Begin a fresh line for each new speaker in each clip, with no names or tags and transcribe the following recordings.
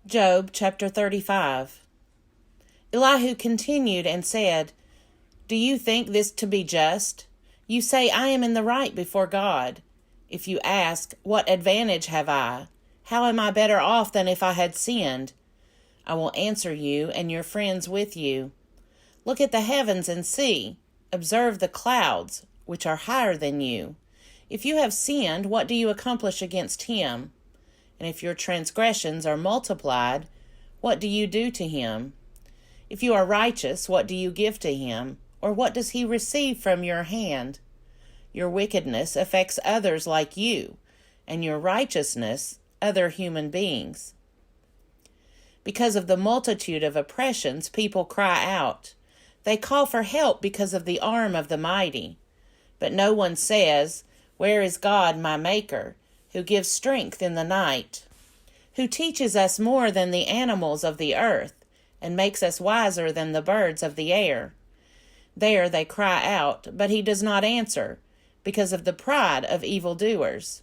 Job chapter 35. Elihu continued and said, Do you think this to be just? You say, I am in the right before God. If you ask, What advantage have I? How am I better off than if I had sinned? I will answer you and your friends with you. Look at the heavens and see. Observe the clouds, which are higher than you. If you have sinned, what do you accomplish against him? And if your transgressions are multiplied, what do you do to him? If you are righteous, what do you give to him? Or what does he receive from your hand? Your wickedness affects others like you, and your righteousness other human beings. Because of the multitude of oppressions, people cry out. They call for help because of the arm of the mighty. But no one says, Where is God, my Maker, who gives strength in the night, who teaches us more than the animals of the earth, and makes us wiser than the birds of the air? There they cry out, but he does not answer, because of the pride of evildoers.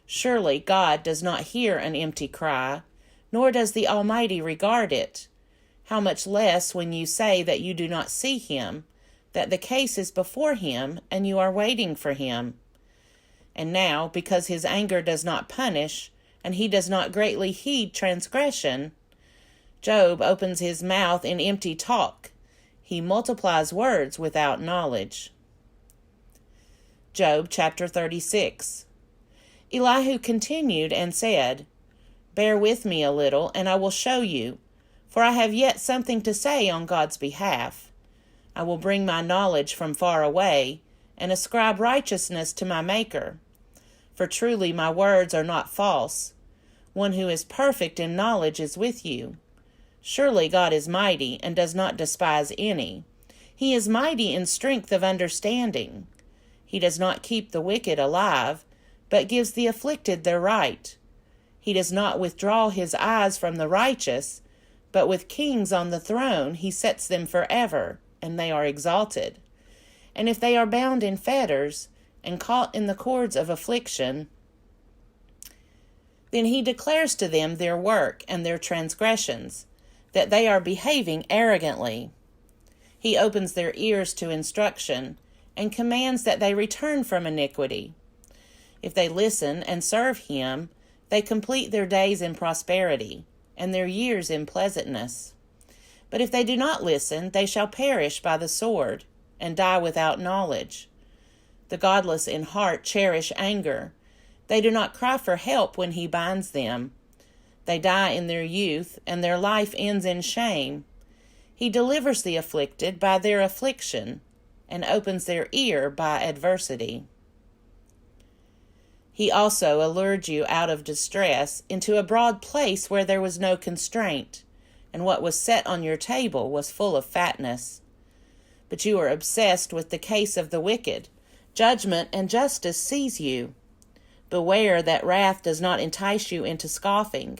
Surely God does not hear an empty cry, nor does the Almighty regard it. How much less when you say that you do not see him, that the case is before him, and you are waiting for him. And now, because his anger does not punish, and he does not greatly heed transgression, Job opens his mouth in empty talk. He multiplies words without knowledge. Job chapter 36. Elihu continued and said, Bear with me a little, and I will show you, for I have yet something to say on God's behalf. I will bring my knowledge from far away, and ascribe righteousness to my Maker. For truly my words are not false. One who is perfect in knowledge is with you. Surely God is mighty, and does not despise any. He is mighty in strength of understanding. He does not keep the wicked alive, but gives the afflicted their right. He does not withdraw his eyes from the righteous, but with kings on the throne he sets them forever, and they are exalted. And if they are bound in fetters, and caught in the cords of affliction, then he declares to them their work and their transgressions, that they are behaving arrogantly. He opens their ears to instruction, and commands that they return from iniquity. If they listen and serve him, they complete their days in prosperity, and their years in pleasantness. But if they do not listen, they shall perish by the sword, and die without knowledge. The godless in heart cherish anger. They do not cry for help when he binds them. They die in their youth, and their life ends in shame. He delivers the afflicted by their affliction, and opens their ear by adversity. He also allured you out of distress into a broad place where there was no constraint, and what was set on your table was full of fatness. But you are obsessed with the case of the wicked. Judgment and justice seize you. Beware that wrath does not entice you into scoffing,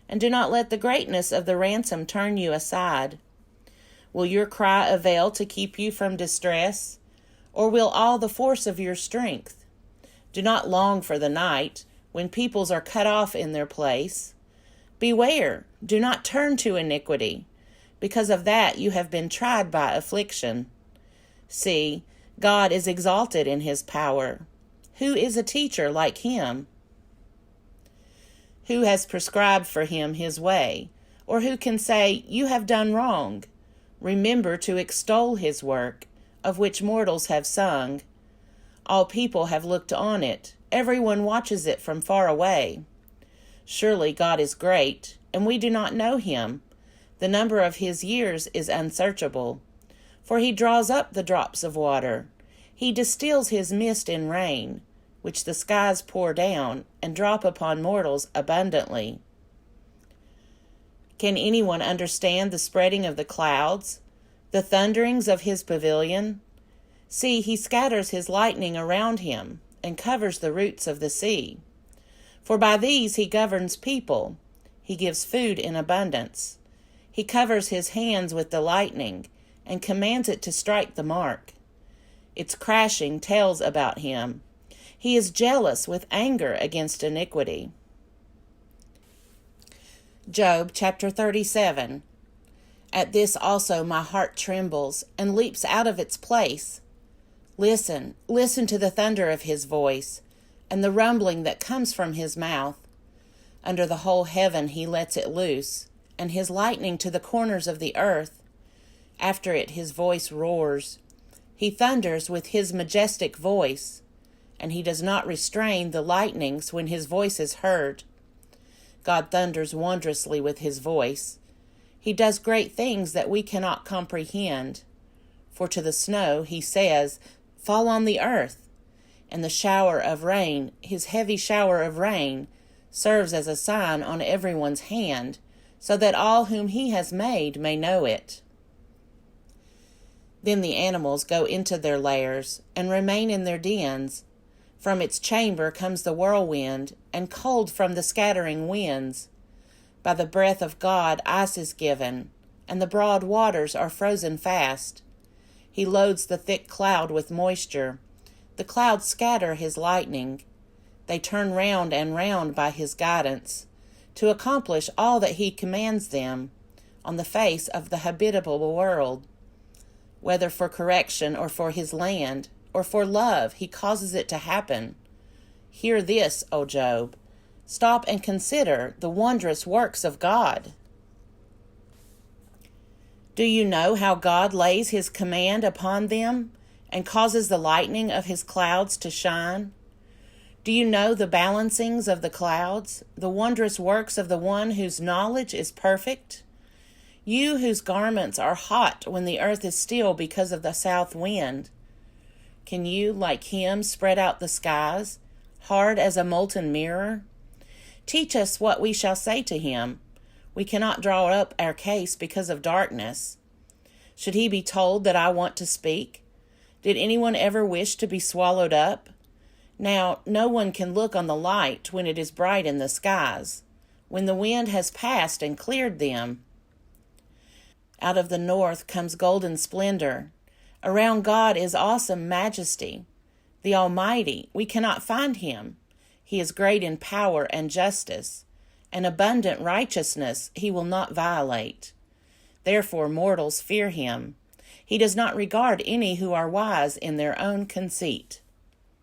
and do not let the greatness of the ransom turn you aside. Will your cry avail to keep you from distress, or will all the force of your strength? Do not long for the night, when peoples are cut off in their place. Beware, do not turn to iniquity. Because of that you have been tried by affliction. See, God is exalted in his power. Who is a teacher like him? Who has prescribed for him his way? Or who can say, You have done wrong? Remember to extol his work, of which mortals have sung. All people have looked on it. Everyone watches it from far away. Surely God is great, and we do not know him. The number of his years is unsearchable. For he draws up the drops of water. He distills his mist in rain, which the skies pour down and drop upon mortals abundantly. Can anyone understand the spreading of the clouds, the thunderings of his pavilion? See, he scatters his lightning around him and covers the roots of the sea. For by these he governs people. He gives food in abundance. He covers his hands with the lightning and commands it to strike the mark. Its crashing tells about him. He is jealous with anger against iniquity. Job chapter 37. At this also my heart trembles and leaps out of its place. Listen, listen to the thunder of his voice, and the rumbling that comes from his mouth. Under the whole heaven he lets it loose, and his lightning to the corners of the earth. After it his voice roars. He thunders with his majestic voice, and he does not restrain the lightnings when his voice is heard. God thunders wondrously with his voice. He does great things that we cannot comprehend. For to the snow he says, "Fall on the earth," and the shower of rain, his heavy shower of rain, serves as a sign on everyone's hand, so that all whom he has made may know it. Then the animals go into their lairs and remain in their dens. From its chamber comes the whirlwind, and cold from the scattering winds. By the breath of God ice is given, and the broad waters are frozen fast. He loads the thick cloud with moisture. The clouds scatter his lightning. They turn round and round by his guidance, to accomplish all that he commands them, on the face of the habitable world. Whether for correction or for his land, or for love, he causes it to happen. Hear this, O Job. Stop and consider the wondrous works of God. Do you know how God lays his command upon them and causes the lightning of his clouds to shine? Do you know the balancings of the clouds, the wondrous works of the one whose knowledge is perfect? You whose garments are hot when the earth is still because of the south wind. Can you, like him, spread out the skies, hard as a molten mirror? Teach us what we shall say to him. We cannot draw up our case because of darkness. Should he be told that I want to speak? Did anyone ever wish to be swallowed up? Now, no one can look on the light when it is bright in the skies, when the wind has passed and cleared them. Out of the north comes golden splendor. Around God is awesome majesty. The Almighty, we cannot find him. He is great in power and justice, and abundant righteousness he will not violate. Therefore mortals fear him. He does not regard any who are wise in their own conceit.